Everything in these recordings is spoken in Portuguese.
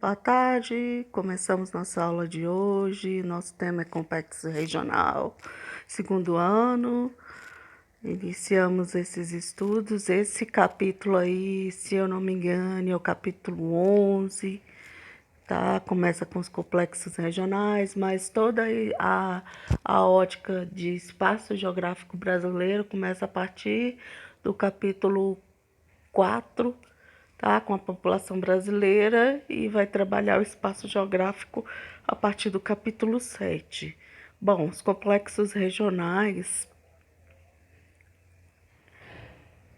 Boa tarde, começamos nossa aula de hoje. Nosso tema é Complexo Regional, segundo ano. Iniciamos esses estudos. Esse capítulo aí, se eu não me engano, é o capítulo 11, tá? Começa com os complexos regionais, mas toda a ótica de espaço geográfico brasileiro começa a partir do capítulo 4, tá? Com a população brasileira, e vai trabalhar o espaço geográfico a partir do capítulo 7. Bom, os complexos regionais,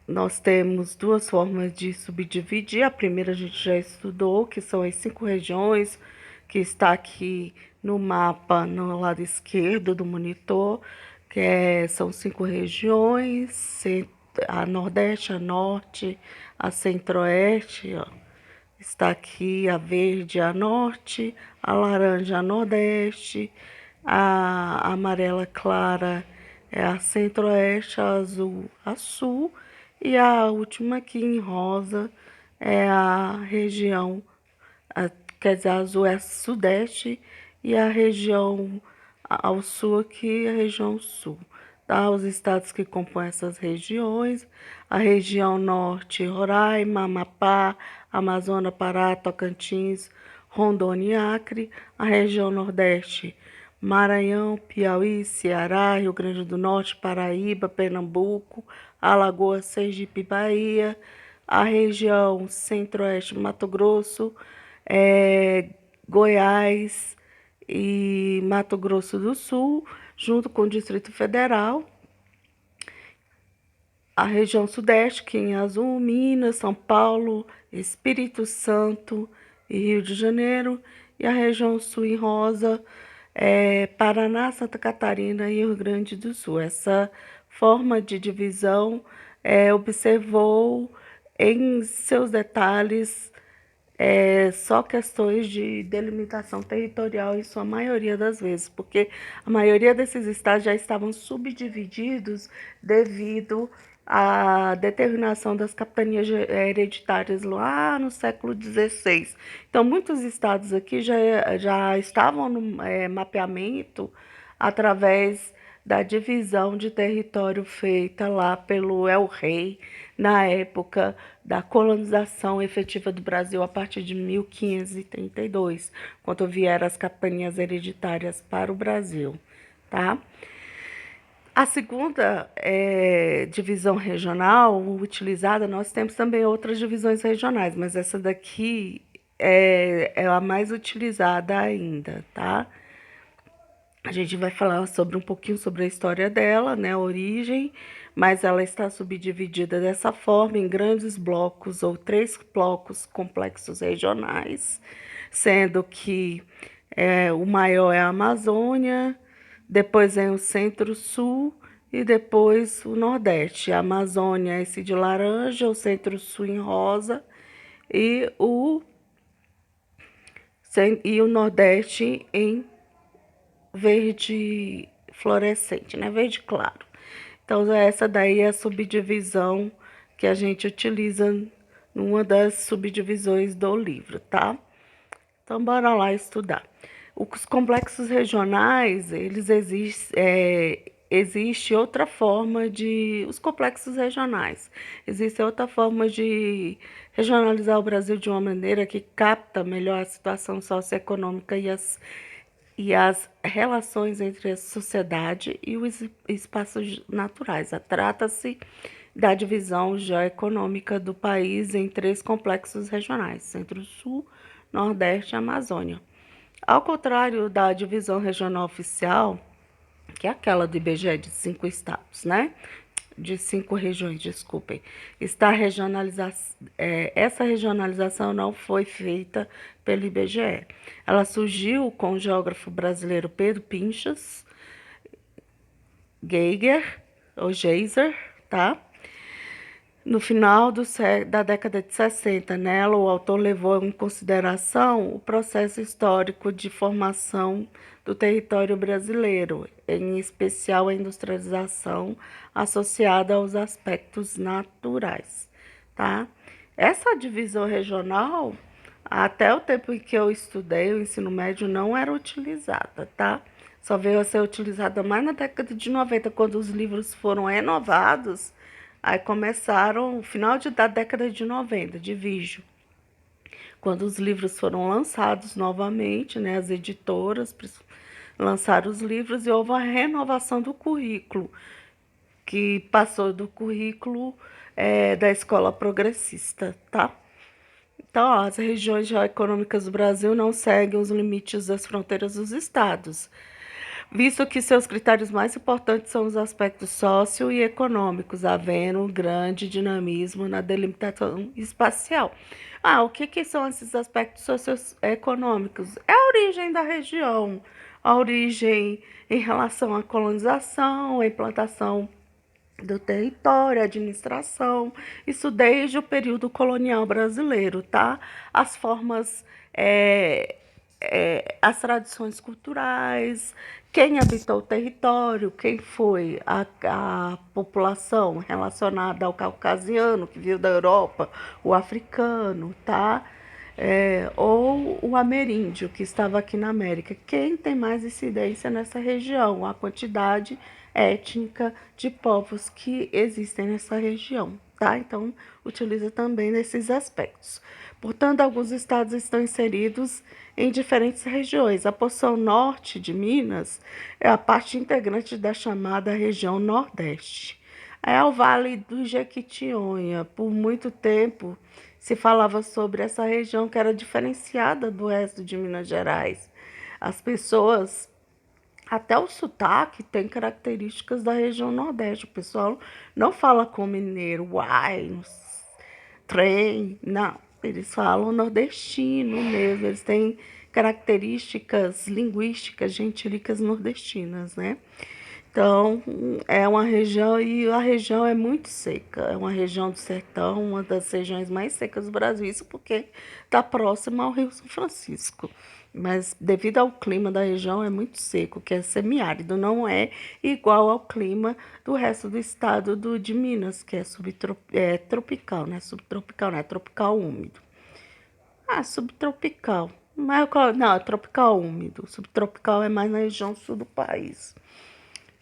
nós temos duas formas de subdividir. A primeira a gente já estudou, que são as 5 regiões, que está aqui no mapa, no lado esquerdo do monitor, são 5 regiões, a Nordeste, a Norte, a Centro-Oeste, ó. Está aqui a verde, a norte, a laranja, a nordeste, a amarela clara é a centro-oeste, a azul, a sul, e a última aqui em rosa é a região, quer dizer, a azul é a sudeste, e a região ao sul aqui é a região sul. Tá? Os estados que compõem essas regiões: a região norte, Roraima, Amapá, Amazonas, Pará, Tocantins, Rondônia e Acre; a região nordeste, Maranhão, Piauí, Ceará, Rio Grande do Norte, Paraíba, Pernambuco, Alagoas, Sergipe, Bahia; a região centro-oeste, Mato Grosso, Goiás e Mato Grosso do Sul, junto com o Distrito Federal; a região sudeste, que em azul, Minas, São Paulo, Espírito Santo e Rio de Janeiro; e a região sul em rosa, Paraná, Santa Catarina e Rio Grande do Sul. Essa forma de divisão observou em seus detalhes só questões de delimitação territorial em sua maioria das vezes, porque a maioria desses estados já estavam subdivididos devido à determinação das capitanias hereditárias lá no século XVI. Então, muitos estados aqui já estavam no mapeamento através da divisão de território feita lá pelo El-Rei na época da colonização efetiva do Brasil, a partir de 1532, quando vieram as capitanias hereditárias para o Brasil, tá? A segunda divisão regional utilizada, nós temos também outras divisões regionais, mas essa daqui é a mais utilizada ainda, tá? A gente vai falar um pouquinho sobre a história dela, né, a origem, mas ela está subdividida dessa forma em grandes blocos ou 3 blocos complexos regionais, sendo que o maior é a Amazônia, depois vem o Centro-Sul e depois o Nordeste. A Amazônia é esse de laranja, o Centro-Sul em rosa e o Nordeste em verde fluorescente, né? Verde claro. Então, essa daí é a subdivisão que a gente utiliza numa das subdivisões do livro, tá? Então, bora lá estudar. Os complexos regionais, eles existe outra forma de... Os complexos regionais. Existe outra forma de regionalizar o Brasil de uma maneira que capta melhor a situação socioeconômica e as relações entre a sociedade e os espaços naturais. Trata-se da divisão geoeconômica do país em 3 complexos regionais: Centro-Sul, Nordeste e Amazônia. Ao contrário da divisão regional oficial, que é aquela do IBGE de 5 estados, né? De 5 regiões, desculpem. Essa regionalização não foi feita pelo IBGE. Ela surgiu com o geógrafo brasileiro Pedro Pinchas Geiger, tá? No final da década de 60, nela, o autor levou em consideração o processo histórico de formação do território brasileiro, em especial a industrialização associada aos aspectos naturais, tá? Essa divisão regional Até o tempo em que eu estudei, o ensino médio não era utilizada, tá? Só veio a ser utilizada mais na década de 90, quando os livros foram renovados. Aí começaram, final da década de 90, de vídeo. Quando os livros foram lançados novamente, né, as editoras lançaram os livros e houve a renovação do currículo, que passou do currículo da escola progressista, tá? Então, ó, as regiões geoeconômicas do Brasil não seguem os limites das fronteiras dos estados, visto que seus critérios mais importantes são os aspectos socio e econômicos, havendo um grande dinamismo na delimitação espacial. Ah, o que são esses aspectos socioeconômicos? É a origem da região, a origem em relação à colonização, a implantação do território, administração, isso desde o período colonial brasileiro, tá? As formas, as tradições culturais, quem habitou o território, quem foi a população relacionada ao caucasiano, que veio da Europa, o africano, tá? Ou o ameríndio, que estava aqui na América. Quem tem mais incidência nessa região? A quantidade étnica de povos que existem nessa região, tá? Então, utiliza também nesses aspectos. Portanto, alguns estados estão inseridos em diferentes regiões. A porção norte de Minas é a parte integrante da chamada região Nordeste. É o Vale do Jequitinhonha. Por muito tempo se falava sobre essa região que era diferenciada do resto de Minas Gerais. As pessoas, até o sotaque, tem características da região Nordeste. O pessoal não fala com mineiro, uai, trem, não. Eles falam nordestino mesmo, eles têm características linguísticas gentílicas nordestinas, né? Então, é uma região, e a região é muito seca, é uma região do sertão, uma das regiões mais secas do Brasil, isso porque está próxima ao Rio São Francisco. Mas devido ao clima da região é muito seco, que é semiárido, não é igual ao clima do resto do estado de Minas, que é tropical, né? Subtropical, né? Tropical úmido. Ah, subtropical. Mas, não, é tropical úmido. Subtropical é mais na região sul do país.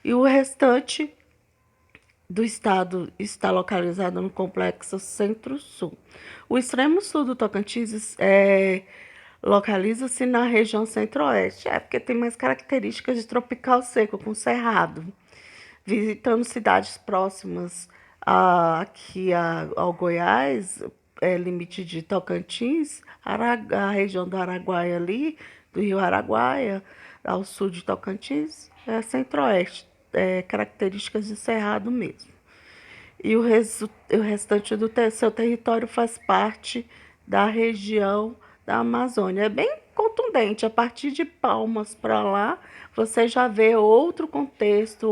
E o restante do estado está localizado no complexo Centro-Sul. O extremo sul do Tocantins localiza-se na região Centro-Oeste, porque tem mais características de tropical seco, com cerrado. Visitando cidades próximas ao Goiás, limite de Tocantins, a região do Araguaia ali, do Rio Araguaia, ao sul de Tocantins, é Centro-Oeste, características de cerrado mesmo. E o restante do seu território faz parte da região da Amazônia. É bem contundente. A partir de Palmas para lá, você já vê outro contexto,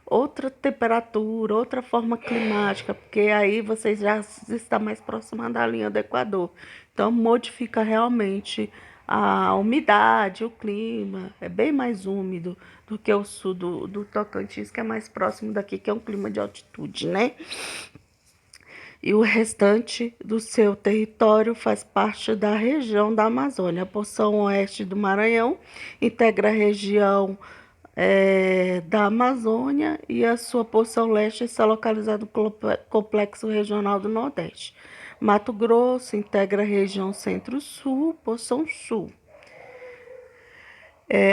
outra temperatura, outra forma climática, porque aí você já está mais próxima da linha do Equador. Então, modifica realmente a umidade, o clima. É bem mais úmido do que o sul do Tocantins, que é mais próximo daqui, que é um clima de altitude, né? E o restante do seu território faz parte da região da Amazônia. A porção oeste do Maranhão integra a região da Amazônia e a sua porção leste está localizada no Complexo Regional do Nordeste. Mato Grosso integra a região Centro-Sul, porção sul.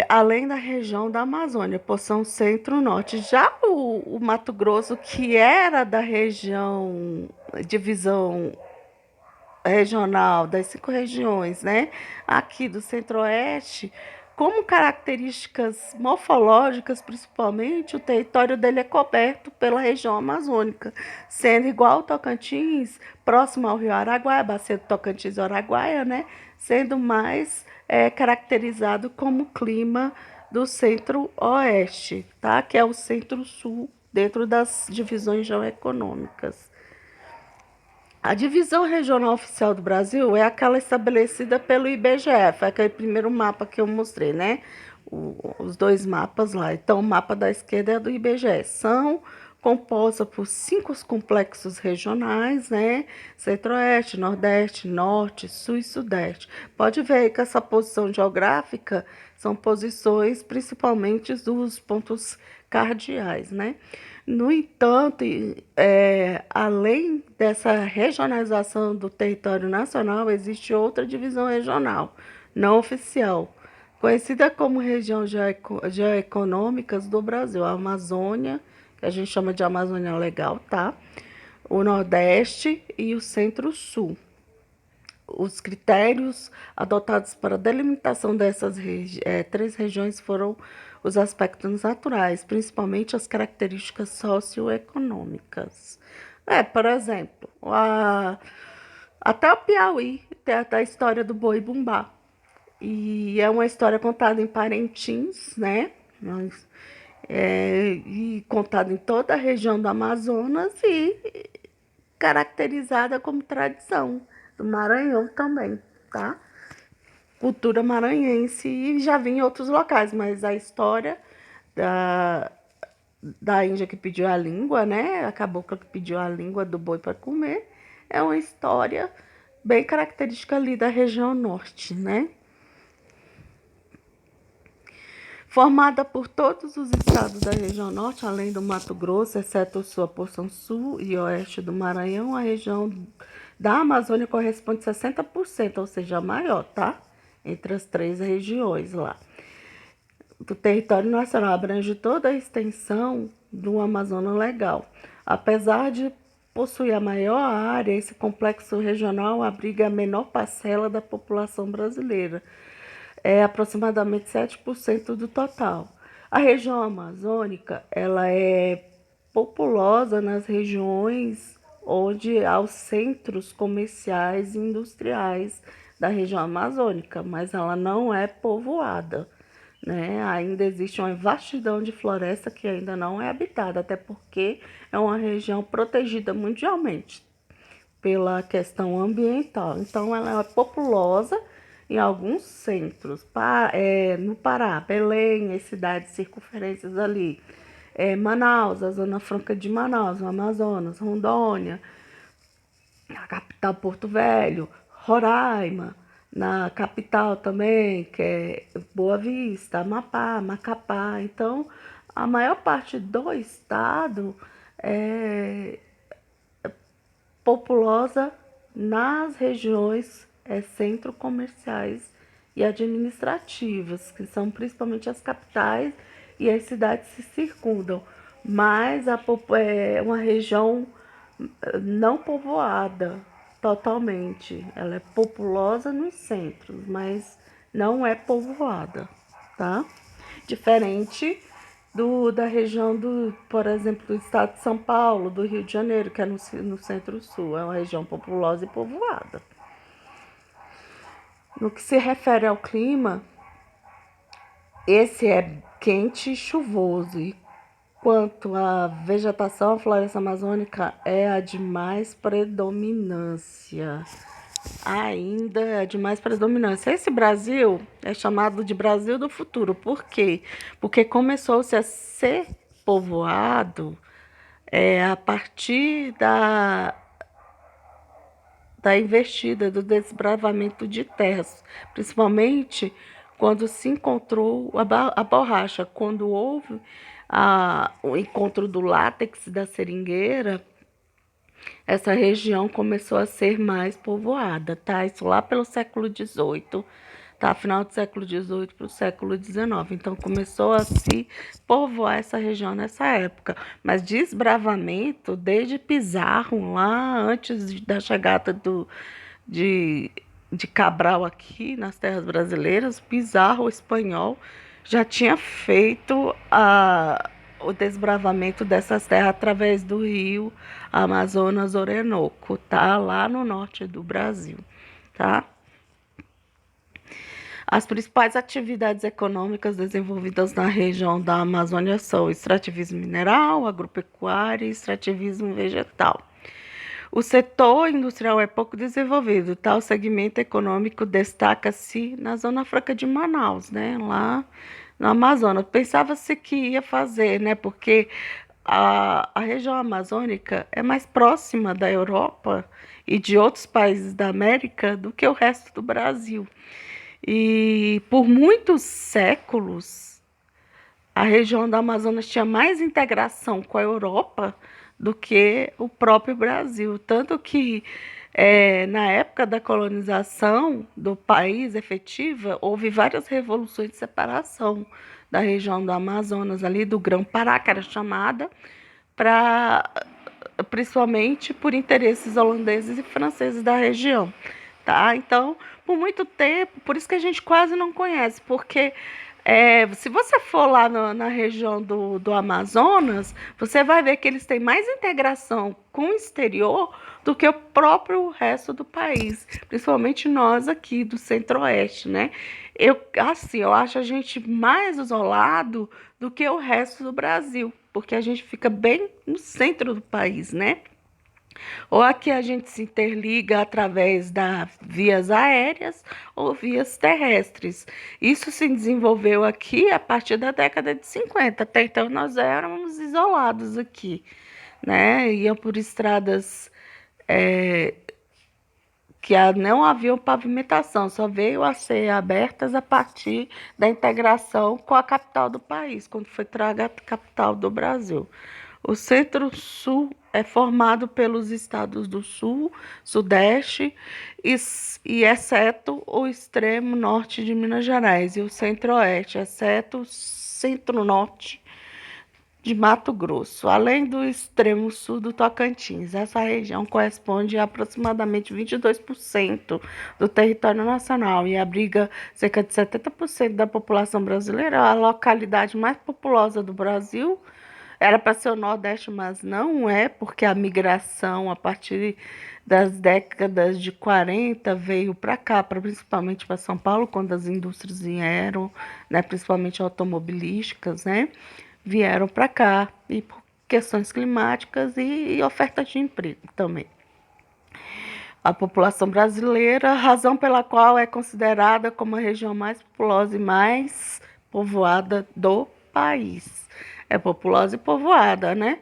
Além da região da Amazônia, porção Centro-Norte. Já o Mato Grosso, que era da região, divisão regional das 5 regiões, né? Aqui do Centro-Oeste, como características morfológicas, principalmente, o território dele é coberto pela região amazônica, sendo igual ao Tocantins, próximo ao Rio Araguaia, bacia do Tocantins e Araguaia, né? Sendo mais caracterizado como clima do Centro-Oeste, tá? Que é o Centro-Sul, dentro das divisões geoeconômicas. A divisão regional oficial do Brasil é aquela estabelecida pelo IBGE, foi aquele primeiro mapa que eu mostrei, né? Os dois mapas lá. Então, o mapa da esquerda é do IBGE. São composta por 5 complexos regionais, né? Centro-Oeste, Nordeste, Norte, Sul e Sudeste. Pode ver aí que essa posição geográfica são posições principalmente dos pontos cardeais, né? No entanto, além dessa regionalização do território nacional, existe outra divisão regional, não oficial, conhecida como região geoeconômicas do Brasil, a Amazônia, que a gente chama de Amazônia Legal, tá? O Nordeste e o Centro-Sul. Os critérios adotados para a delimitação dessas 3 regiões foram os aspectos naturais, principalmente as características socioeconômicas. Por exemplo, até o Piauí tem a história do boi-bumbá. E é uma história contada em Parintins, né? E contada em toda a região do Amazonas e caracterizada como tradição do Maranhão também, tá? Cultura maranhense e já vi em outros locais, mas a história da, da Índia que pediu a língua, né? A cabocla que pediu a língua do boi para comer, é uma história bem característica ali da região norte, né? Formada por todos os estados da região norte, além do Mato Grosso, exceto sua porção sul e oeste do Maranhão, a região da Amazônia corresponde a 60%, ou seja, a maior, tá? Entre as 3 regiões lá. Do território nacional abrange toda a extensão do Amazonas Legal. Apesar de possuir a maior área, esse complexo regional abriga a menor parcela da população brasileira, aproximadamente 7% do total. A região amazônica, ela é populosa nas regiões onde há os centros comerciais e industriais da região amazônica, mas ela não é povoada, né? Ainda existe uma vastidão de floresta que ainda não é habitada, até porque é uma região protegida mundialmente pela questão ambiental. Então, ela é populosa em alguns centros, no Pará, Belém, as cidades circunferências ali, Manaus, a Zona Franca de Manaus, o Amazonas, Rondônia, a capital Porto Velho, Roraima, na capital também, que é Boa Vista, Amapá, Macapá. Então, a maior parte do estado é populosa nas regiões centro comerciais e administrativas, que são principalmente as capitais e as cidades que circundam. Mas é uma região não povoada totalmente. Ela é populosa nos centros, mas não é povoada, tá? Diferente da região por exemplo, do estado de São Paulo, do Rio de Janeiro, que é no centro-sul. É uma região populosa e povoada. No que se refere ao clima, esse é quente e chuvoso. E quanto à vegetação, a floresta amazônica é a de mais predominância. Ainda é de mais predominância. Esse Brasil é chamado de Brasil do futuro. Por quê? Porque começou-se a ser povoado a partir da investida, do desbravamento de terras, principalmente quando se encontrou a borracha, quando houve o encontro do látex da seringueira, essa região começou a ser mais povoada, tá? Isso lá pelo século XVIII, tá? Final do século XVIII para o século XIX. Então, começou a se povoar essa região nessa época. Mas desbravamento, desde Pizarro, lá antes da chegada de, de Cabral aqui nas terras brasileiras, Pizarro, o espanhol, já tinha feito o desbravamento dessas terras através do rio Amazonas Orinoco, tá? Lá no norte do Brasil, tá? As principais atividades econômicas desenvolvidas na região da Amazônia são extrativismo mineral, agropecuária e extrativismo vegetal. O setor industrial é pouco desenvolvido, tal segmento econômico destaca-se na Zona Franca de Manaus, né? Lá no Amazonas. Pensava-se que ia fazer, né? Porque a região amazônica é mais próxima da Europa e de outros países da América do que o resto do Brasil. E por muitos séculos, a região do Amazonas tinha mais integração com a Europa do que o próprio Brasil. Tanto que, na época da colonização do país efetiva, houve várias revoluções de separação da região do Amazonas, ali do Grão-Pará, que era chamada, para principalmente por interesses holandeses e franceses da região, tá? Então, por muito tempo, por isso que a gente quase não conhece, porque se você for lá na região do Amazonas, você vai ver que eles têm mais integração com o exterior do que o próprio resto do país, principalmente nós aqui do Centro-Oeste, né? Eu acho a gente mais isolado do que o resto do Brasil, porque a gente fica bem no centro do país, né? Ou aqui a gente se interliga através das vias aéreas ou vias terrestres. Isso se desenvolveu aqui a partir da década de 50. Até então nós éramos isolados aqui, né? Iam por estradas que não havia pavimentação, só veio a ser abertas a partir da integração com a capital do país, quando foi traga a capital do Brasil. O Centro-Sul é formado pelos estados do Sul, Sudeste e exceto o extremo norte de Minas Gerais, e o Centro-Oeste, exceto o Centro-Norte de Mato Grosso, além do extremo sul do Tocantins. Essa região corresponde a aproximadamente 22% do território nacional e abriga cerca de 70% da população brasileira. A localidade mais populosa do Brasil era para ser o Nordeste, mas não é, porque a migração a partir das décadas de 40 veio para cá, principalmente para São Paulo, quando as indústrias vieram, né, principalmente automobilísticas, né, vieram para cá, e por questões climáticas e oferta de emprego também. A população brasileira, razão pela qual é considerada como a região mais populosa e mais povoada do país. É populosa e povoada, né?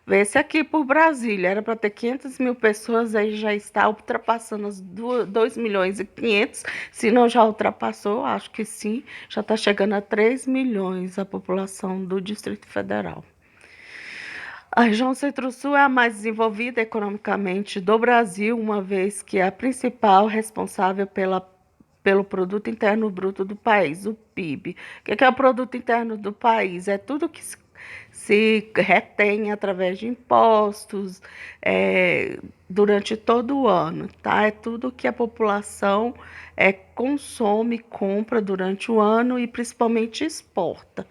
Vê-se aqui por Brasília, era para ter 500 mil pessoas, aí já está ultrapassando as 2 milhões e 500, se não já ultrapassou, acho que sim, já está chegando a 3 milhões a população do Distrito Federal. A região Centro-Sul é a mais desenvolvida economicamente do Brasil, uma vez que é a principal responsável pelo Produto Interno Bruto do país, o PIB. O que é o Produto Interno do país? É tudo que se retém através de impostos durante todo o ano, tá? É tudo que a população consome, compra durante o ano e principalmente exporta,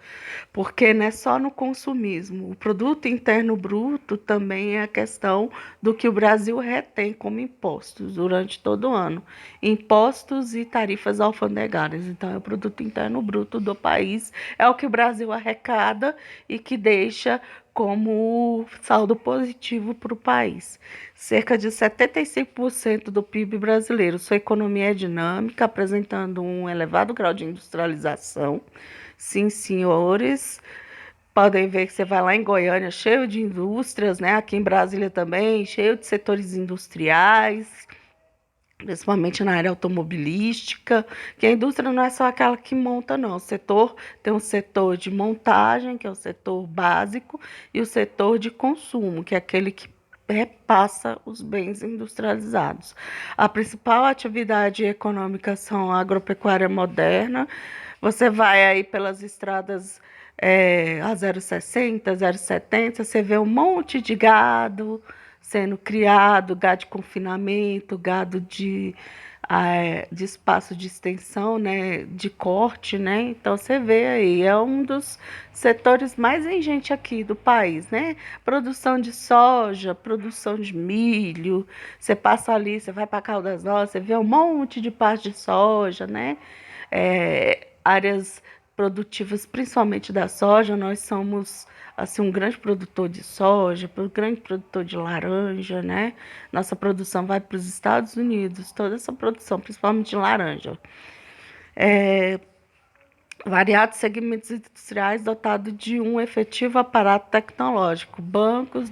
porque não é só no consumismo. O produto interno bruto também é a questão do que o Brasil retém como impostos durante todo o ano, impostos e tarifas alfandegárias. Então, é o produto interno bruto do país, é o que o Brasil arrecada e que deixa como saldo positivo para o país. Cerca de 75% do PIB brasileiro. Sua economia é dinâmica, apresentando um elevado grau de industrialização. Sim, senhores. Podem ver que você vai lá em Goiânia, cheio de indústrias, né? Aqui em Brasília também, cheio de setores industriais, principalmente na área automobilística, que a indústria não é só aquela que monta, não. O setor tem um setor de montagem, que é o setor básico, e o setor de consumo, que é aquele que repassa os bens industrializados. A principal atividade econômica são a agropecuária moderna. Você vai aí pelas estradas a 0,60, 0,70, você vê um monte de gado sendo criado, gado de confinamento, gado de espaço de extensão, né, de corte, né? Então você vê aí, é um dos setores mais exigentes aqui do país, né? Produção de soja, produção de milho. Você passa ali, você vai para Caldas Novas, você vê um monte de parte de soja, né? Áreas produtivas, principalmente da soja, nós somos assim um grande produtor de soja, um grande produtor de laranja, né? Nossa produção vai para os Estados Unidos, toda essa produção, principalmente de laranja. variados segmentos industriais dotados de um efetivo aparato tecnológico, bancos,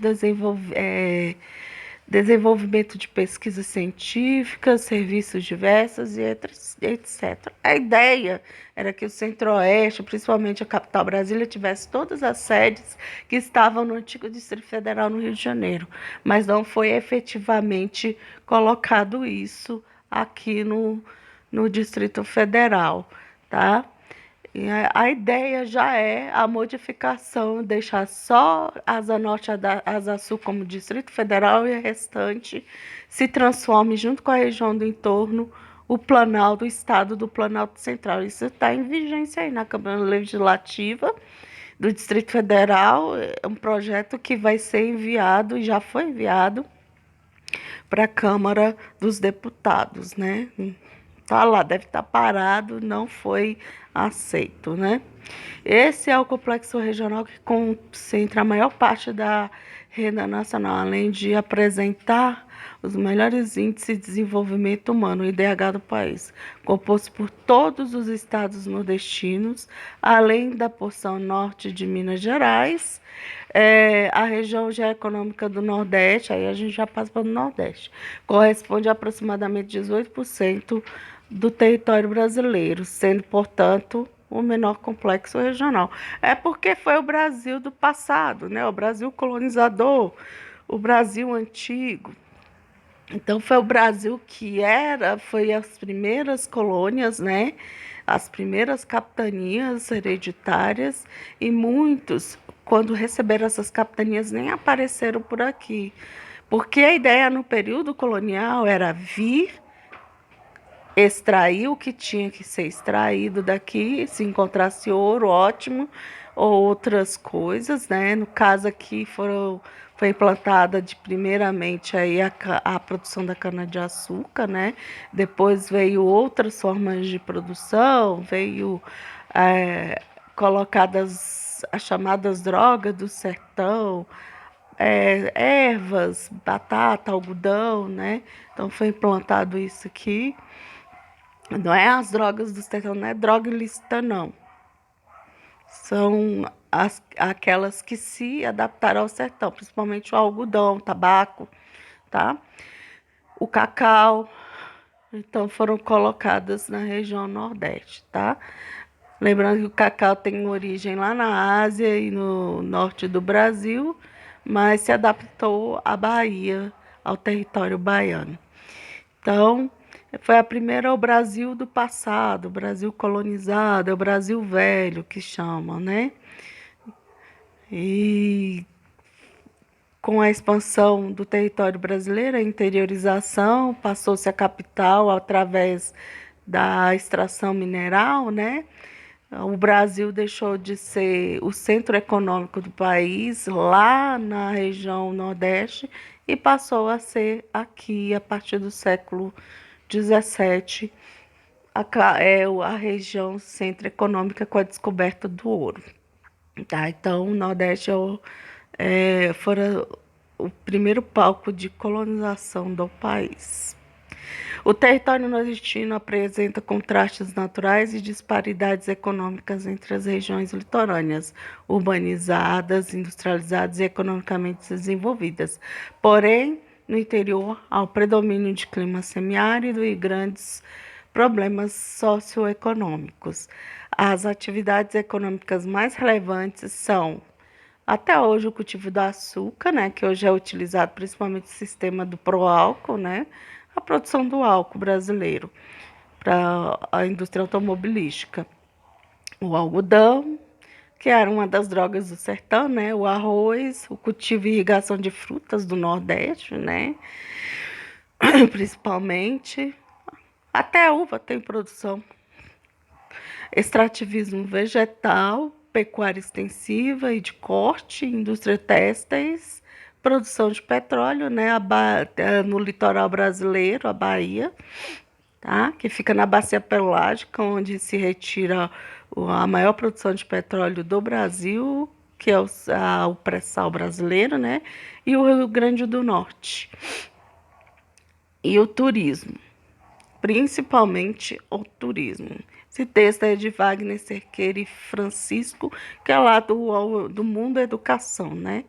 desenvolvimento de pesquisas científicas, serviços diversos e etc. A ideia era que o Centro-Oeste, principalmente a capital Brasília, tivesse todas as sedes que estavam no antigo Distrito Federal no Rio de Janeiro, mas não foi efetivamente colocado isso aqui no Distrito Federal, tá? E a ideia já é a modificação, deixar só Asa Norte e Asa Sul como Distrito Federal e o restante se transforme, junto com a região do entorno, o Planalto, o Estado do Planalto Central. Isso está em vigência aí na Câmara Legislativa do Distrito Federal. É um projeto que vai ser enviado, e já foi enviado, para a Câmara dos Deputados, né? Tá lá, deve estar parado, não foi aceito, né? Esse é o complexo regional que concentra a maior parte da renda nacional, além de apresentar os melhores índices de desenvolvimento humano, o IDH do país, composto por todos os estados nordestinos, além da porção norte de Minas Gerais, a região geoeconômica do Nordeste, aí a gente já passa para o Nordeste, corresponde a aproximadamente 18% do território brasileiro, sendo, portanto, o menor complexo regional. É porque foi o Brasil do passado, né? O Brasil colonizador, o Brasil antigo. Então foi o Brasil que foi as primeiras colônias, né? As primeiras capitanias hereditárias, e muitos, quando receberam essas capitanias, nem apareceram por aqui. Porque a ideia no período colonial era vir, extrair o que tinha que ser extraído daqui, se encontrasse ouro, ótimo, ou outras coisas, né? No caso aqui foi implantada primeiramente aí a produção da cana-de-açúcar, né? Depois veio outras formas de produção, veio é, colocadas as chamadas drogas do sertão, ervas, batata, algodão, né? Então foi implantado isso aqui. Não é as drogas do sertão, não é droga ilícita, não. São aquelas que se adaptaram ao sertão, principalmente o algodão, o tabaco, tá? O cacau. Então, foram colocadas na região Nordeste, tá? Lembrando que o cacau tem origem lá na Ásia e no norte do Brasil, mas se adaptou à Bahia, ao território baiano. Então, foi a primeira o Brasil do passado, o Brasil colonizado, é o Brasil velho que chamam, né? E com a expansão do território brasileiro, a interiorização, passou-se a capital através da extração mineral, né? O Brasil deixou de ser o centro econômico do país, lá na região Nordeste, e passou a ser aqui, a partir do século XVII, a região centro econômica com a descoberta do ouro. Tá? Então, o Nordeste fora o primeiro palco de colonização do país. O território nordestino apresenta contrastes naturais e disparidades econômicas entre as regiões litorâneas, urbanizadas, industrializadas e economicamente desenvolvidas. Porém, no interior, há o predomínio de clima semiárido e grandes problemas socioeconômicos. As atividades econômicas mais relevantes são, até hoje, o cultivo do açúcar, né, que hoje é utilizado principalmente no sistema do pró-álcool, né, a produção do álcool brasileiro para a indústria automobilística. O algodão, que era uma das drogas do sertão, né, o arroz, o cultivo e irrigação de frutas do Nordeste, né, principalmente. Até a uva tem produção. Extrativismo vegetal, pecuária extensiva e de corte, indústria têxteis, produção de petróleo, né, no litoral brasileiro, a Bahia, tá? Que fica na bacia pelágica, onde se retira a maior produção de petróleo do Brasil, que é o pré-sal brasileiro, né? E o Rio Grande do Norte. E o turismo. principalmente o turismo. Esse texto é de Wagner Cerqueira e Francisco, que é lá do Mundo Educação, né?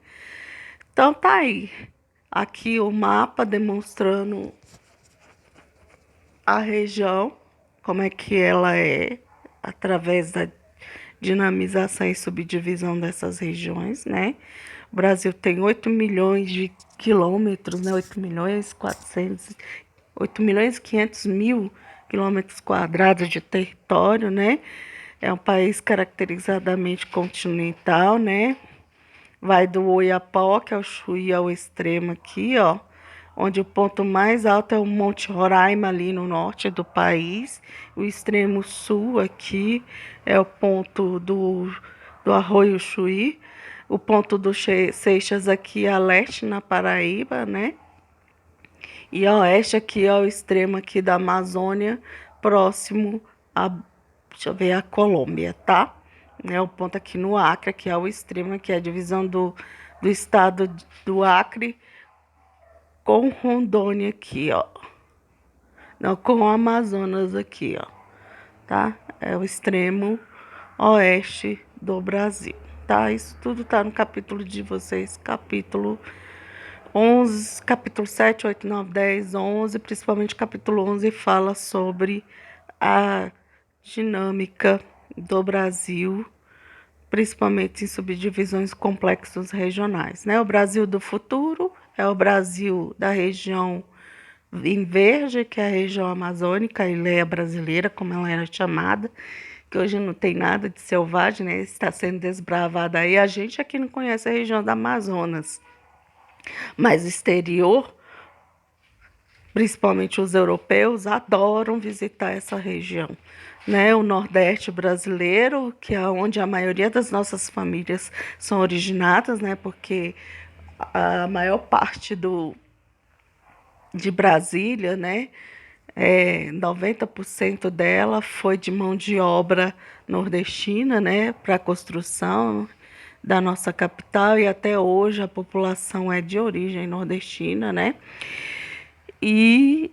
Então tá aí. Aqui o mapa demonstrando a região, como é que ela é, através da dinamização e subdivisão dessas regiões, né? O Brasil tem 8 milhões de quilômetros, né? 8 milhões e 500 mil quilômetros quadrados de território, né? É um país caracterizadamente continental, né? Vai do Oiapoque ao Chuí ao extremo aqui, ó, onde o ponto mais alto é o Monte Roraima, ali no norte do país. O extremo sul aqui é o ponto do Arroio Chuí. O ponto do Seixas aqui a leste, na Paraíba, né? E a oeste aqui é o extremo aqui da Amazônia, próximo a, deixa eu ver, a Colômbia, tá? É o ponto aqui no Acre, que é o extremo aqui, a divisão do estado do Acre com Rondônia aqui, ó. Não, com o Amazonas aqui, ó, tá? É o extremo oeste do Brasil, tá? Isso tudo tá no capítulo de vocês, capítulo 11, capítulo 7, 8, 9, 10, 11, principalmente capítulo 11 fala sobre a dinâmica do Brasil, principalmente em subdivisões complexos regionais, né? O Brasil do futuro é o Brasil da região em verde, que é a região amazônica, a Ileia brasileira, como ela era chamada, que hoje não tem nada de selvagem, né? Está sendo desbravada aí. A gente aqui não conhece a região da Amazonas, mas o exterior, principalmente os europeus, adoram visitar essa região, né? O Nordeste brasileiro, que é onde a maioria das nossas famílias são originadas, né? Porque a maior parte de Brasília, né? 90% dela foi de mão de obra nordestina, né? Para a construção da nossa capital, e até hoje a população é de origem nordestina, né? E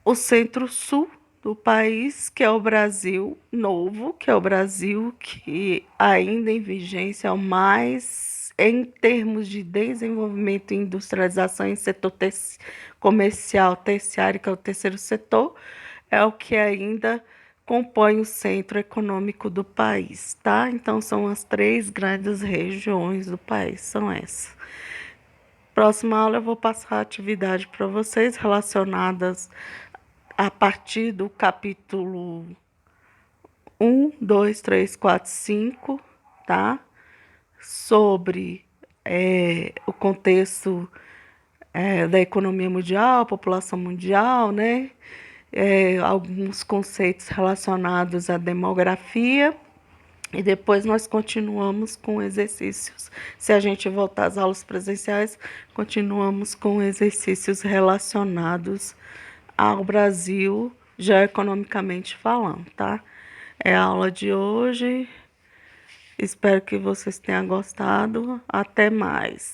o centro-sul do país, que é o Brasil novo, que é o Brasil que ainda em vigência é o mais, em termos de desenvolvimento e industrialização em setor comercial, terciário, que é o terceiro setor, é o que ainda compõe o centro econômico do país, tá? Então são as três grandes regiões do país, são essas. Próxima aula eu vou passar a atividade para vocês relacionadas a partir do capítulo 1, 2, 3, 4, 5, tá? Sobre o contexto da economia mundial, população mundial, né? Alguns conceitos relacionados à demografia. E depois nós continuamos com exercícios. Se a gente voltar às aulas presenciais, continuamos com exercícios relacionados ao Brasil, geoeconomicamente falando, tá? É a aula de hoje. Espero que vocês tenham gostado. Até mais.